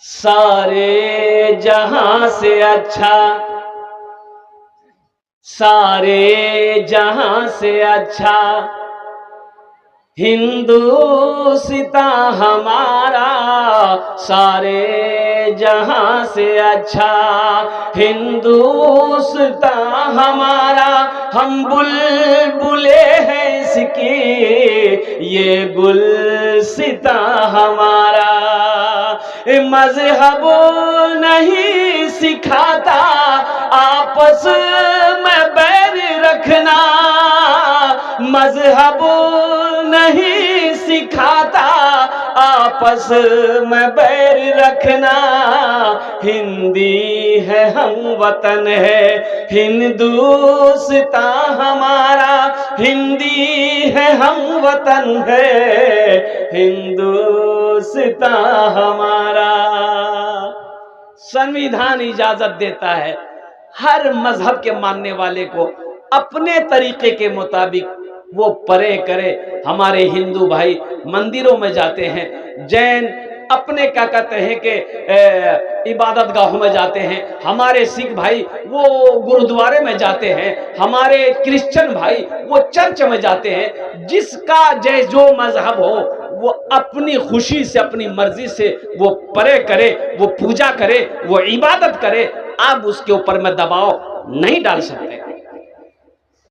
सारे जहां से अच्छा, सारे जहां से अच्छा हिंदुस्तान हमारा, सारे जहां से अच्छा हिंदुस्तान हमारा। हम बुलबुले हैं इसकी, ये गुलसिता हमारा। मजहब नहीं सिखाता आपस में बैर रखना, मजहब नहीं सिखाता आपस में बैर रखना। हिंदी है हम वतन है हिंदुस्तान हमारा, हिंदी है हम वतन है हिंदुस्तान हमारा। संविधान इजाजत देता है हर मजहब के मानने वाले को अपने तरीके के मुताबिक वो परे करे। हमारे हिंदू भाई मंदिरों में जाते हैं, जैन अपने क्या कहते हैं कि इबादत गाहों में जाते हैं, हमारे सिख भाई वो गुरुद्वारे में जाते हैं, हमारे क्रिश्चियन भाई वो चर्च में जाते हैं। जिसका जय जो मजहब हो वो अपनी खुशी से अपनी मर्जी से वो परे करे, वो पूजा करे, वो इबादत करे। आप उसके ऊपर में दबाव नहीं डाल सकते।